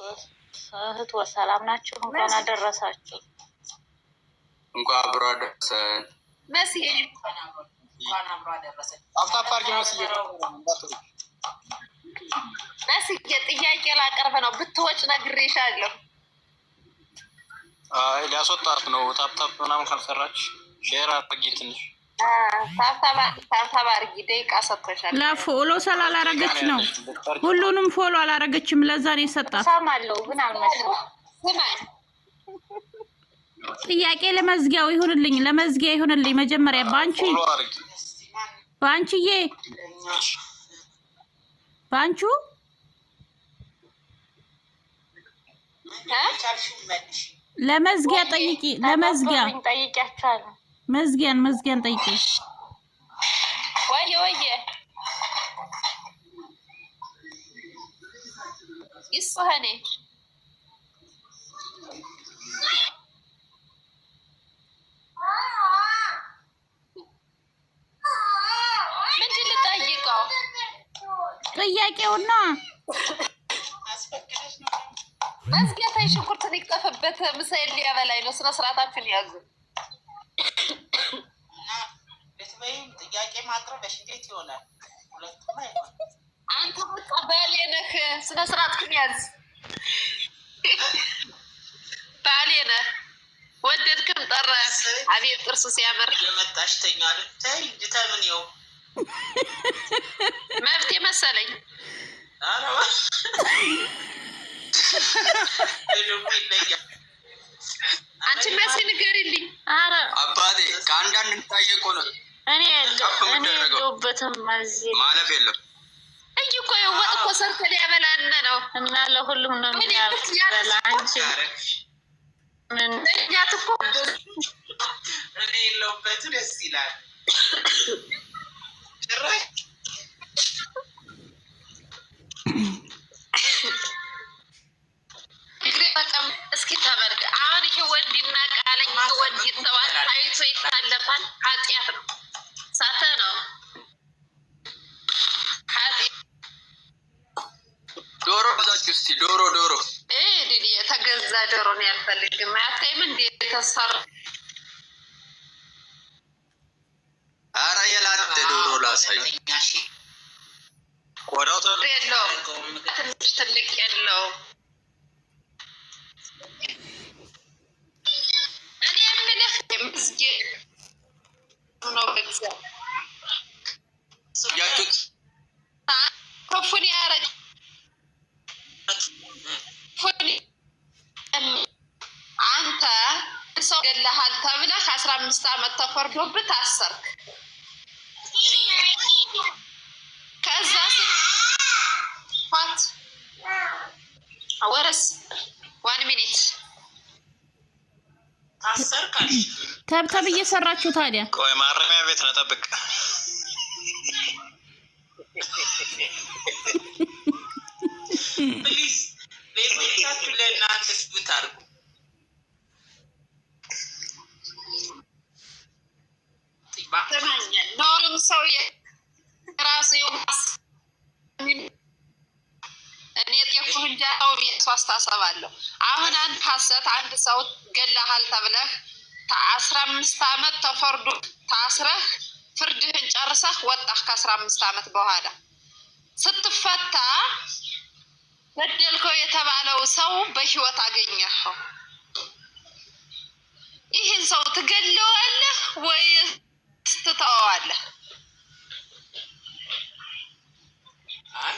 እህት ወሰላም ናችሁ? እንኳን አደረሳችሁ። እንኳን አብሮ አደረሰን። መስዬ ጥያቄ ላቀርብ ነው። ብትወጭ ነግሬሻለሁ። አይ ሊያስወጣት ነው። ታፕታፕ ምናምን ካልሰራች ሼር አድርጊ ትንሽ ታብታብ አድርጊ። ደቂቃ ሰጥቶሻል። ለፎሎ ስላላረገች ነው። ሁሉንም ፎሎ አላረገችም። ለዛ ነው የሰጣት። ሰማለሁ ግን አልመስልም። ስማኝ ጥያቄ ለመዝጊያው ይሁንልኝ፣ ለመዝጊያ ይሁንልኝ። መጀመሪያ ባንቺዬ ባንቹ ለመዝጊያ ጠይቂ። ለመዝጊያ ጠይቂያቸዋለሁ። መዝጊያን ጠይቂ። ወየ ይስፈኔ ምንድን ልጠይቀው? ጥያቄውና መዝጊያ ታይ ሽንኩርት ሊቀፍበት ምሳሌ ሊያበላኝ ነው። ስነ ስርዓታችን ያዙ። ጥያቄ ማቅረብሽ እንዴት ይሆናል? አንተ በቃ ባሌ ነህ። ስነ ስርዓትህን ያዝ። ባሌ ነህ። ወደድክም ጠራህ። አቤት ጥርስ ሲያምር የመጣሽ ተኛል። ታይ እንድታምን ይው መብቴ መሰለኝ። አረባ አንቺ መሲ ንገሪልኝ። አረ አባቴ ከአንዳንድ እንታየቆ ነው። እኔ የለሁበትም። ማለፍ የለም እኮ ወጥ እኮ ሰርተህ ሊያበላን ነው እና ለሁሉም ነው የሚያበላ። አንቺ ምን ለእኛት እኮ እኔ የለሁበትም። ደስ ይላል። እስኪ ተመልከ አሁን ይሄ ወንድና ቃለኝ ወንድ ይተዋል። አይቶ ይታለፋል። ኃጢአት ነው። ሳተ ነው ዶሮ ብዛች እስቲ ዶሮ ዲዲ የተገዛ ዶሮ ነው ያልፈልግም። አታይም እንዴ ተሰራ? አረ የላተ ዶሮ ላሳይ። ቆዳው የለው ትንሽ ትልቅ የለው። እኔ የምልህ ምስጌ ነው በግዛ ያቱት ከፉን ያረጅ አንተ ሰው ገለሃል ተብለህ 15 ዓመት ተፈርዶብህ ታሰርክ። ከዛ ስፋት ወረስ 1 ሚኒት ታሰርካል። ተብተብ እየሰራችሁ ታዲያ። ቆይ ማረሚያ ቤት ነው። ጠብቅ ፕሊዝ ለእናንተ ለእናንተ ስብታርጉ ኖርም ሰው ራሱ እኔ ጤፉ እንጃ ሰው አስተሳሰባለሁ። አሁን አንድ ሀሰት አንድ ሰው ገለሃል ተብለህ 15 ዓመት ተፈርዶ ታስረህ ፍርድህን ጨርሰህ ወጣህ። ከ15 ዓመት በኋላ ስትፈታ በደልከው የተባለው ሰው በህይወት አገኘኸው። ይህን ሰው ትገለዋለህ ወይስ ትተዋለህ? አይ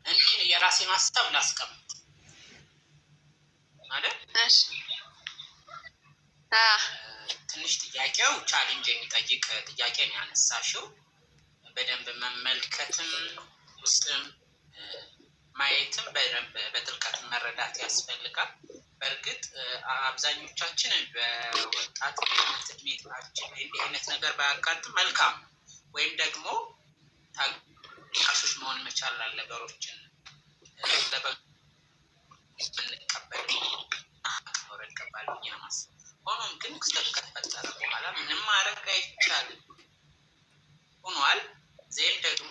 እኔ የራሴን ሀሳብ ላስቀምጥ ማለት እሺ። ትንሽ ጥያቄው ቻሌንጅ የሚጠይቅ ጥያቄ ነው ያነሳሽው። በደንብ መመልከትም ውስጥም ማየትም በደንብ በጥልቀት መረዳት ያስፈልጋል። በእርግጥ አብዛኞቻችን በወጣትነት እድሜያችን እንዲህ አይነት ነገር ባያጋጥም መልካም ወይም ደግሞ ታጋሾች መሆን መቻል አለ። ነገሮችን ለበቀበል ወረድ ቀባል ብዬ ነው የማስበው። ሆኖም ግን ክስተት ከተፈጠረ በኋላ ምንም ማድረግ አይቻልም ሆኗል። ዜም ደግሞ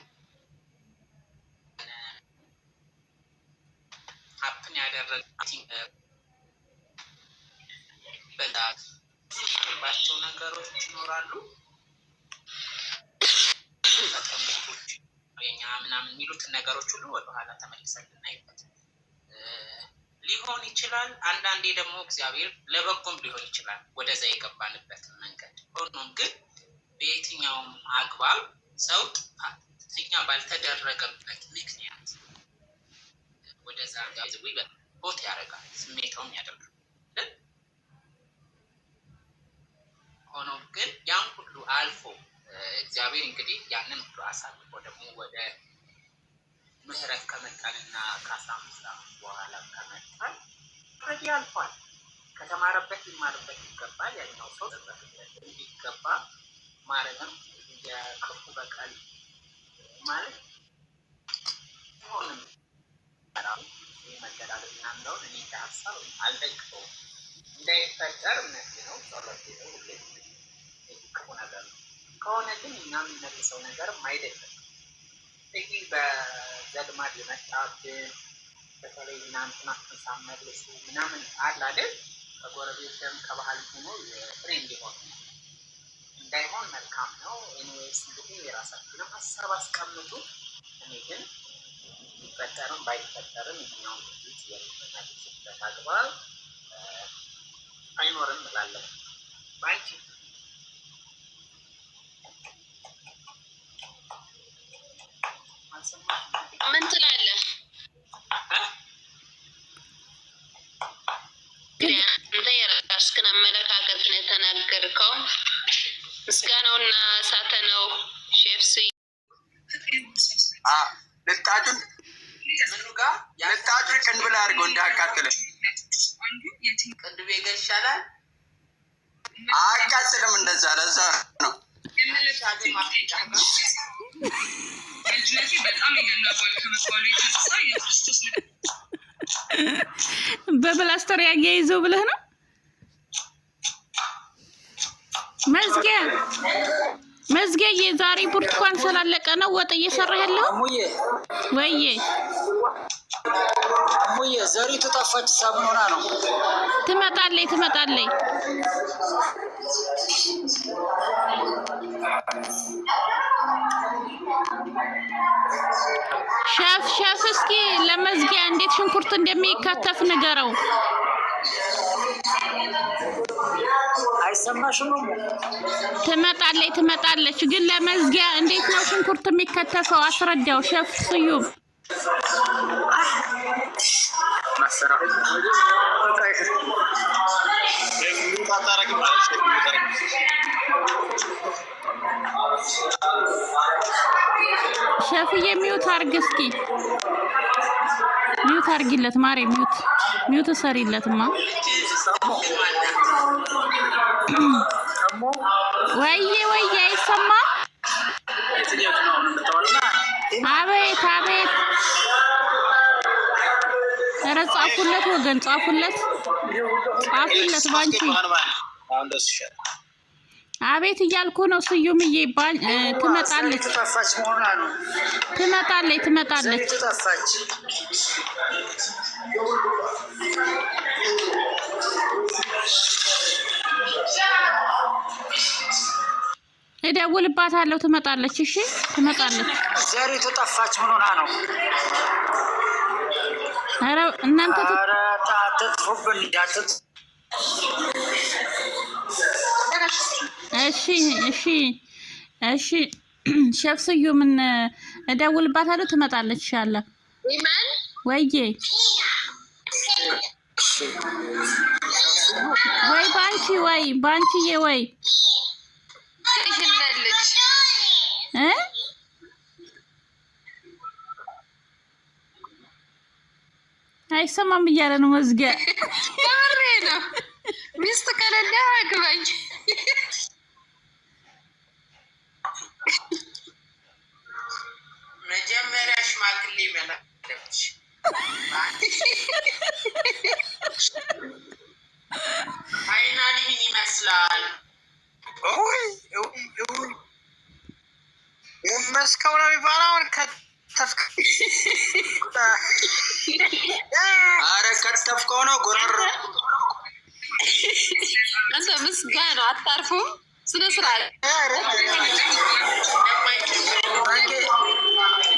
ሀፕን ያደረጋቸው ባቸው ነገሮች ይኖራሉ። ተቀምጦች የኛ ምናምን የሚሉትን ነገሮች ሁሉ ወደኋላ ተመልሰን ልናይበት ሊሆን ይችላል። አንዳንዴ ደግሞ እግዚአብሔር ለበጎም ሊሆን ይችላል ወደዛ የገባንበትን መንገድ። ሆኖም ግን በየትኛውም አግባብ ሰው ጥፋተኛ ባልተደረገበት ምክንያት ወደዛ ቦት ያደርጋል፣ ስሜታውም ያደርጋል። ሆኖም ግን ያን ሁሉ አልፎ እግዚአብሔር እንግዲህ ያንን ሁሉ አሳልፎ ደግሞ ወደ ምህረት ከመጣልና ከ15 ዓመት በኋላ ከመጣል ረዲ አልፏል። ከተማረበት ሊማርበት ይገባል። ያኛው ሰው ተጠቅበት እንዲገባ ማለትም የክፉ በቀል ማለት ሆንም ራሱ መገዳደል ምናምነውን እኔ ሀሳብ አልደግፈውም። እንዳይፈጠር እምነት ነው፣ ጸሎት ነው፣ ክፉ ነገር ነው። ከሆነ ግን እኛ የሚመልሰው ነገርም አይደለም። ይህ በዘልማድ የመጣብን በተለይ እናንትና ሳመልሱ ምናምን አለ አይደል? ከጎረቤትም ከባህል ሆኖ ፍሬ እንዲሆን እንዳይሆን መልካም ነው። ኤኒዌይስ እንግዲህ የራሳችንም ሀሳብ አስቀምጡ። እኔ ግን ሊፈጠርም ባይፈጠርም የትኛውን ድርጅት የሚመልስበት አግባብ አይኖርም እላለሁ። ባንቺ ምን ትላለህ? አንተ የራስህን አመለካከት ነው የተናገርከው። ምስጋናውና ሳተናው ሼፍስ ልጣጩን ልጣጩን ቅንብል አድርገው እንዳያቃጥልህ። ቅንድቤ ጋር ይሻላል። አያቃጥልም። እንደዛ ለዛ ነው በፕላስተር ያያይዘው ብለህ ነው። መዝጊያ የዛሬ ብርቱካን ስላለቀ ነው ወጥ እየሰራህ ያለው ወይዬ? ሙዬ ዘሪቱ ጠፋች። ሳምን ሆና ነው። ትመጣለች። ሸፍ እስኪ ለመዝጊያ እንዴት ሽንኩርት እንደሚከተፍ ንገረው። አይሰማሽም? ትመጣለች ግን ለመዝጊያ እንዴት ነው ሽንኩርት የሚከተፈው? አስረዳው ሸፍ ስዩም። ሸፍዬ ሚውት አርግ እስኪ፣ ሚውት አርጊለት ማሬ፣ ሚውት ሰሪለትማ። ወይዬ አይሰማ? አቤት ኧረ ጻፉለት ወገን፣ ጻፉለት ባንቺ። አቤት እያልኩ ነው። ስዩምዬ ትመጣለች። እደውልባታለሁ። ትመጣለች። እሺ ትመጣለች። ዘሪቱ ጠፋች። ምን ሆና ነው? ኧረ እናንተ አትጥፉብን። እሺ ሸፍ ስዩምን እደውልባታለሁ። ትመጣለች። ኢንሻአላህ ወይዬ ባንቺዬ አይሰማም እያለ ነው መዝጊያ። ያሬ ነው ሚስት ከሌለ አግባኝ። መጀመሪያ ሽማግሌ መላክልሽ ፋይናሊን ይመስላል። መስከው ነው የሚባለው። ስነ ስርዓት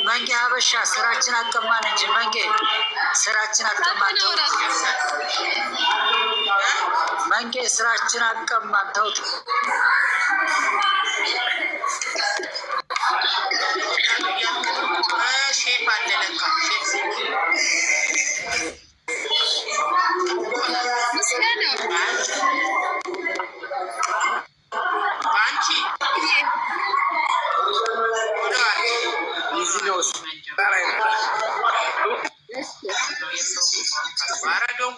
መንጌ ሀበሻ ስራችን አቀማን እንጂ መንጌ ስራችን አቀማን መንጌ ስራችን አቀማን ተውት። ሼፍ አለለካ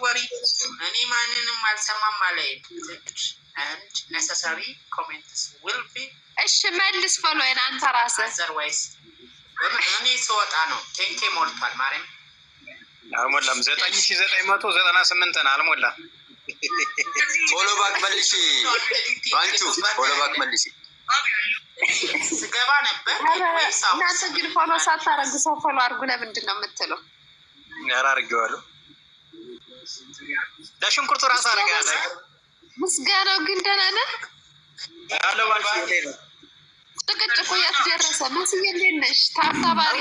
ወሪ እኔ ማንንም አልሰማም ማለት necessary comments will be እሺ መልስ ብሎ እናንተ ራስህ otherwise እኔ ስወጣ ነው ቴንኬ ሞልቷል ማርያም አልሞላም 9998 ነው አልሞላም ፎሎ ባክ መልሺ ባንቹ ፎሎ ባክ መልሺ ስገባ ነበር እናንተ ግን ፎሎ ሳታረጉ ሰው ፎሎ አድርጉ ለምንድን ነው የምትለው? ያራርገዋለሁ ለሽንኩርቱ ራስ አረጋለ ምስጋናው ግን ደህና ነህ ያለው ባንቺ ነው ጭቅጭቁ ያስደረሰ መስዬ እንዴት ነሽ? ታታባሪ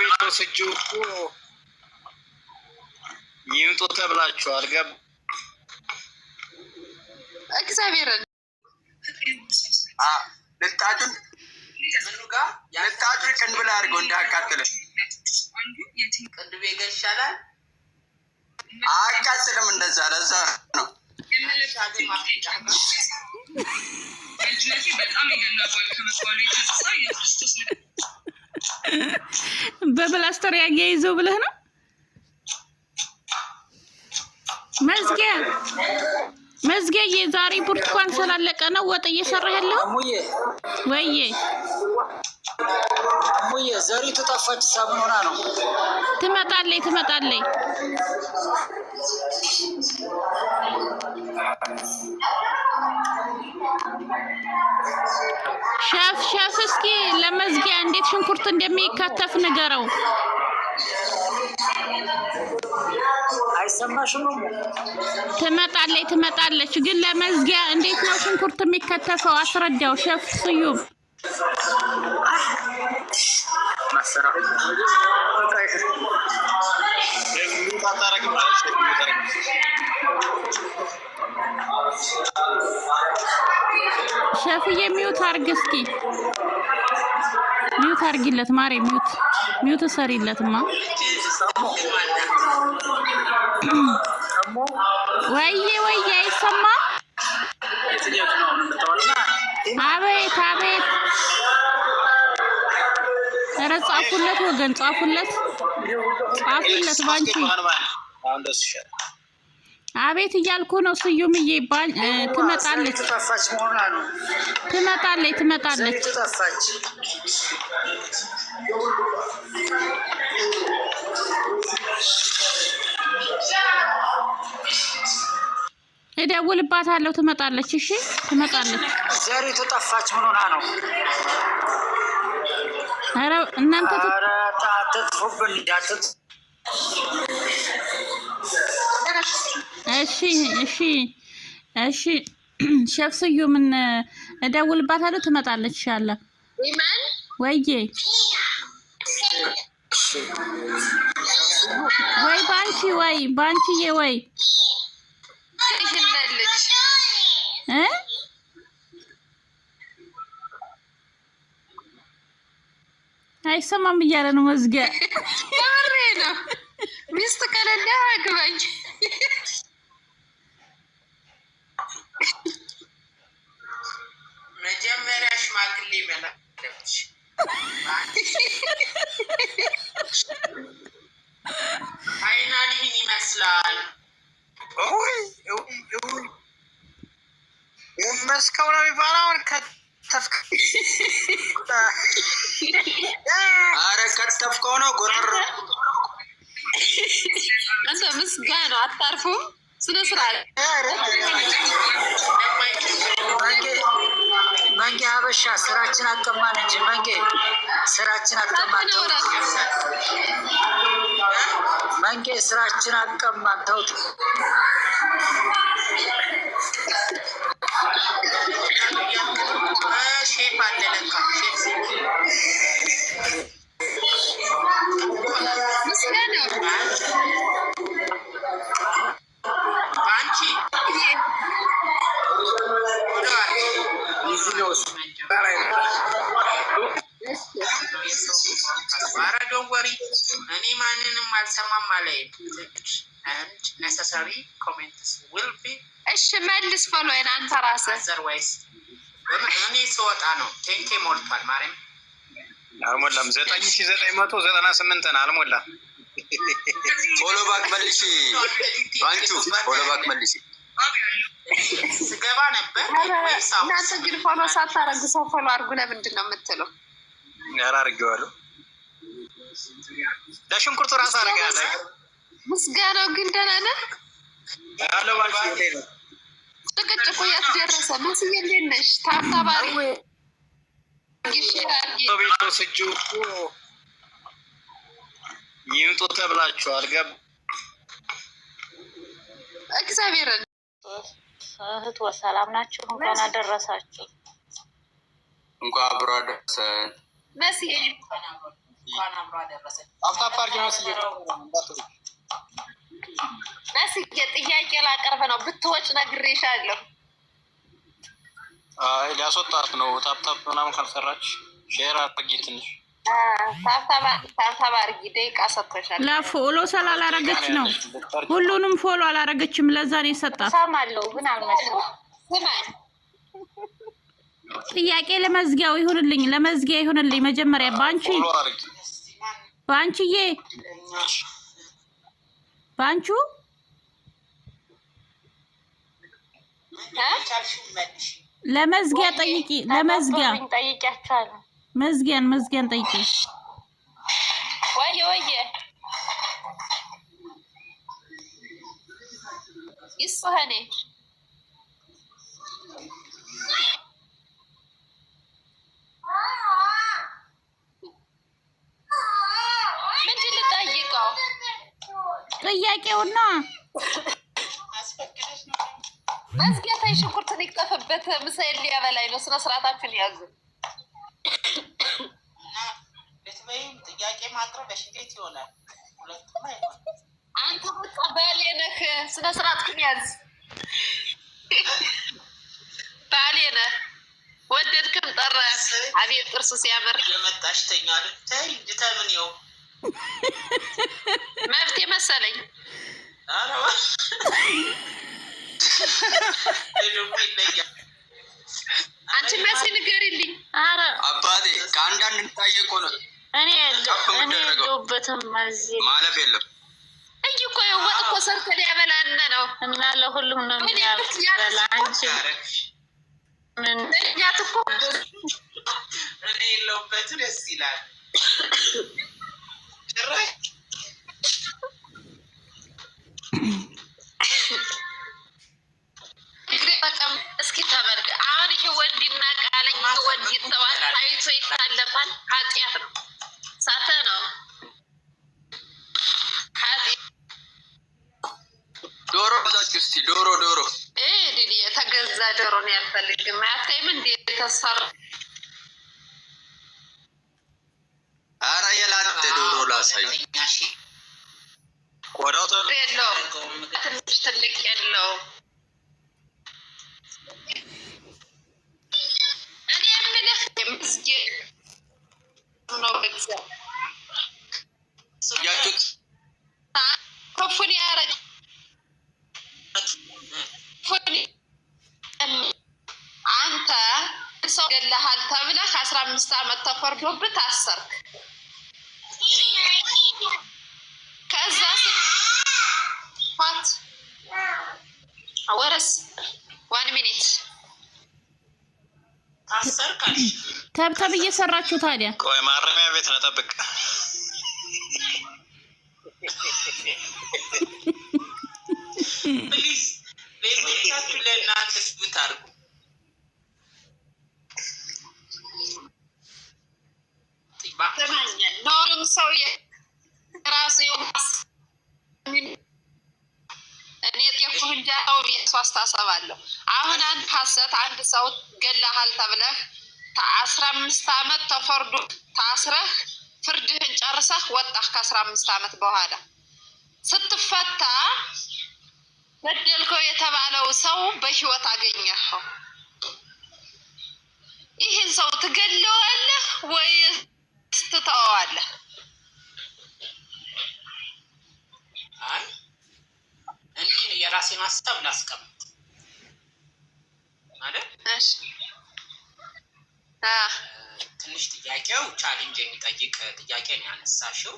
ቤቶ ስጁ ይምጡ ተብላችኋል። ገብ እግዚአብሔርን ልጣጩን ልጣጩን ቅንብላ አድርገው እንዳያቃጥል ቅንድቤ ጋር ይሻላል። አያቃጥልም እንደዛ ለዛ ነው በፕላስተር ያያይዘው ብለህ ነው መዝጊያ የዛሬ ብርቱካን ስላለቀ ነው ወጥ እየሰራህ ያለው ወይዬ ሙዬ ዘሪቱ ጠፋች ሳምን ሆና ነው ትመጣለች ሸፍ እስኪ ለመዝጊያ እንዴት ሽንኩርት እንደሚከተፍ ንገረው። አይሰማሽም? ትመጣለች ግን ለመዝጊያ እንዴት ነው ሽንኩርት የሚከተፈው? አስረዳው ሸፍ ስዩም። ሸፍዬ ሚውት አርግ እስኪ ሚውት አርጊለት ማሬ ሚውት ሰሪለትማ ወይዬ አይሰማ አቤት ኧረ ጻፉለት ወገን ጻፉለት ባንቺ አቤት እያልኩ ነው። ስዩምዬ ትመጣለች እደውልባታለሁ። ትመጣለች። እሺ ትመጣለች። ዘሪቱ ጠፋች። ምን ሆና ነው? ኧረ እናንተ አትጥፉብን እንዳትጥ እሺ ሸፍ ስዩምን እደውልባታለሁ። ትመጣለች። ኢንሻአላህ ወይዬ ባንቺዬ አይሰማም እያለ ነው መዝጊያ ያሬ ነው ሚስት ከሌለ አግባኝ መጀመሪያ ሽማግሌ መላክልሽ አይናሊህን ይመስላል መስከው ነው የሚባለውን ከተፍክ አረ ከተፍከው ነው ጎረር አንተ ምስጋና አታርፉም። ስነ ስርዓት መንጌ ሀበሻ ስራችን አቀማን እንጂ መንጌ ስራችን አቀማን መንጌ ስራችን አቀማን ተውት። ሼፍ አለ ለካ አንቺ ኧረ ዶንት ወሪ እኔ ማንንም አልሰማም አለኝ። and necessary comments will be እሺ መልስ ብሎኝ አንተ ራስህ otherwise እኔ ስወጣ ነው ቴንኬ ሞልቷል። ማርያም አልሞላም። 9998 ነው አልሞላም። ፎሎ ባክ መልሺ ባንቹ ፎሎ ባክ መልሺ ስገባ ነበር። እናንተ ግን ፎሎ ሳታረጉ ሰው ፎሎ አድርጉ ለምንድን ነው የምትለው? ኧረ አድርጌዋለሁ። ለሽንኩርቱ ራሱ አደርጋለሁ። ምስጋናው ግን ደህና ነህ? ያለው ባንቺ ነው። ጭቅጭቁ የት ደረሰ? መስዬ እንዴት ነሽ? ታባሪ ቤቶ ስጁ ይምጡ ተብላችኋል። ገብ እግዚአብሔርን እህት ወሰላም ናችሁ? እንኳን አደረሳችሁ። እንኳን አብሮ አደረሰን። መስዬ እንኳን አብሮ አደረሰን። አፍታፋርጊ መስዬ መስዬ ጥያቄ ላቀርብ ነው። ብትወጭ ነግሬሻለሁ። አይ ሊያስወጣት ነው። ታፕታፕ ምናምን ካልሰራች ሼር አድርጊ ትንሽ ታብታብ አድርጊ። ደቂቃ ሰጥቶሻል። ለፎሎ ስላላረገች ነው። ሁሉንም ፎሎ አላረገችም። ለዛ ነው የሰጣት። ሰማለሁ ግን አልመስልም። ስማኝ ጥያቄ ለመዝጊያው ይሁንልኝ፣ ለመዝጊያ ይሁንልኝ። መጀመሪያ ባንቺዬ ባንቹ ለመዝጊያ ጠይቂ። ለመዝጊያ ጠይቂያቸዋለሁ። መዝጊያን ጠይቂ። ወየ ይስሐኔ ምንድን ልጠይቀው? ጥያቄውና መዝጊያ ታይ ሽንኩርት ሊጠፍበት ምሳዬን ሊያበላኝ ነው። ስነ ስርዓታችሁን ያዙ። ጥያቄ ማቅረብ በሽቤት ይሆናል። አንተ ባሌ ነህ። ስነ ስርዓትህን ያዝ። ባሌ ነህ። ወደድክም ጠራህ። አቤት ጥርሱ ሲያምር የመጣሽ ተኛል። ታይ ዲታምን ይው መብቴ መሰለኝ። አረባ አንቺ መሲ ንገሪልኝ። ኧረ አባቴ ከአንዳንድ እንታየቆ ነው። እኔ የለሁበትም ማለፍ የለም እኮ ወጥ እኮ ሰርተን ያበላን ነው እና ለሁሉም ነው የሚያበላ። አንቺ ምን ያት እኮ እኔ የለሁበት ደስ ይላል። እስኪ ተመልክ። አሁን ይሄ ወንድና ቃለኝ ወንድ ይተዋል፣ ታይቶ ይታለፋል። ኃጢአት ነው፣ ሳተ ነው። ዶሮ ብዛችሁ እስቲ ዶሮ የተገዛ ዶሮ ነው ያልፈልግም። አያታይም እንዴ የተሰራ? ኧረ የላተ ዶሮ ላሳይ። ቆዳው የለውም፣ ትንሽ ትልቅ የለውም። እኔ የምልህ ምስጌ ነው በዛ ከፉን ያረግ አንተ ሰው ገለሃል ተብለህ 15 ዓመት ተፈርዶብህ ታሰርክ። ከዛ ስፋት ወረስ 1 ሚኒት ታሰርካል። ተብተብ እየሰራችሁ ታዲያ። ቆይ ማረሚያ ቤት ነው ጠብቅ። ፕሊዝ ለቤታችሁ ለእናንተ ስብት አድርጉ። ኖርም ሰው ራሱ እኔ ጤፉ እንጃ የራሱ አስተሳሰብ አለው። አሁን አንድ ሀሰት አንድ ሰው ገላሃል ተብለህ 15 ዓመት ተፈርዶ ታስረህ ፍርድህን ጨርሰህ ወጣህ። ከ15 ዓመት በኋላ ስትፈታ በደልከው የተባለው ሰው በህይወት አገኘኸው። ይህን ሰው ትገለዋለህ ወይስ ትተዋለህ? አይ እኔ የራሴን ሀሳብ ላስቀምጥ ማለት እሺ። ትንሽ ጥያቄው ቻሌንጅ የሚጠይቅ ጥያቄ ነው ያነሳሽው።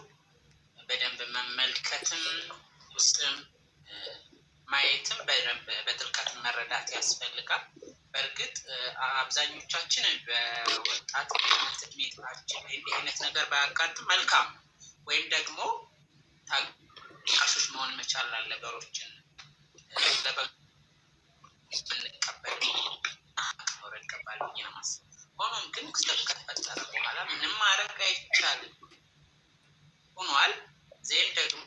በደንብ መመልከትም ውስጥም ማየትም በጥልቀት መረዳት ያስፈልጋል። በእርግጥ አብዛኞቻችን በወጣት እድሜያችን እንዲህ አይነት ነገር ባያጋጥም መልካም ወይም ደግሞ ታጋሾች መሆን መቻል አለ። ነገሮችን ለበቀበል አክብረን ቀባል ያማስ ሆኖም ግን ክስተት ከተፈጠረ በኋላ ምንም ማድረግ አይቻልም ሆኗል። ዜን ደግሞ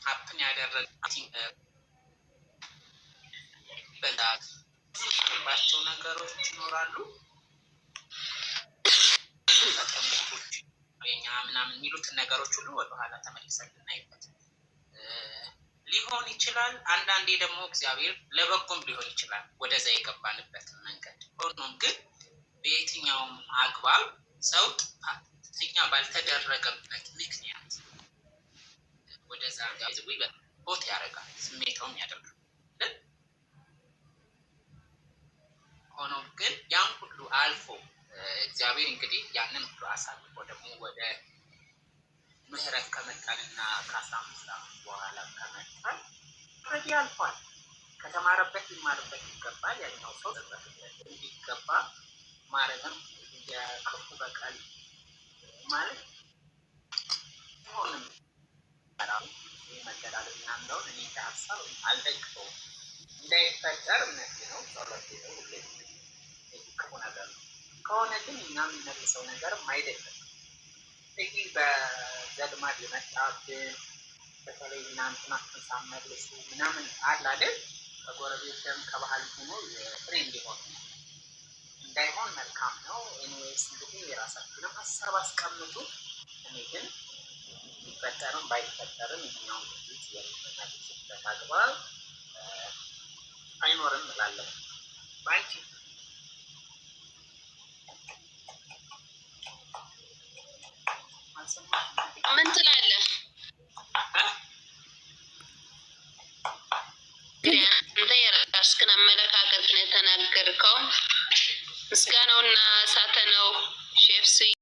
ሀፕን ያደረገ ባቸው ነገሮች ይኖራሉ። ተጠምቶች የኛ ምናምን የሚሉትን ነገሮች ሁሉ ወደኋላ ተመልሰን ልናይበት ሊሆን ይችላል። አንዳንዴ ደግሞ እግዚአብሔር ለበጎም ሊሆን ይችላል ወደዛ የገባንበትን መንገድ። ሆኖም ግን በየትኛውም አግባብ ሰው ጥፋተኛ ባልተደረገበት ምክንያት ወደዛ ቦት ያደርጋል፣ ስሜታውም ያደርጋል። ሆኖም ግን ያን ሁሉ አልፎ እግዚአብሔር እንግዲህ ያንን ሁሉ አሳልፎ ደግሞ ወደ ምህረት ከመጣንና ከ15 ዓመት በኋላ ከመጣን ረዲ አልፏል። ከተማረበት ሊማርበት ይገባል። ያኛው ሰው እንዲገባ ማለትም የክፉ በቀል ማለት ሆንም መገዳደል ምናምነውን እኔ ሀሳብ አልደግፈውም። እንዳይፈጠር እምነት ነው፣ ጸሎት ነው፣ ክፉ ነገር ነው። ከሆነ ግን እኛ የምንመልሰው ነገርም አይደለም። ይህ በዘልማድ የመጣብን በተለይ እናንትናችን ሳመልሱ ምናምን አለ አይደል? ከጎረቤትም ከባህል ሆኖ ፍሬ እንዲሆን እንዳይሆን መልካም ነው። ኤኒዌይስ እንግዲህ የራሳችንም ሀሳብ አስቀምጡ። እኔ ግን ቢፈጠርም ባይፈጠርም ይህኛውን ድርጅት የሚመልስበት አግባብ አይኖርም እላለሁ። ባንቺ ምን ትላለህ? አንተ የራስህን አመለካከት ነው የተናገርከው።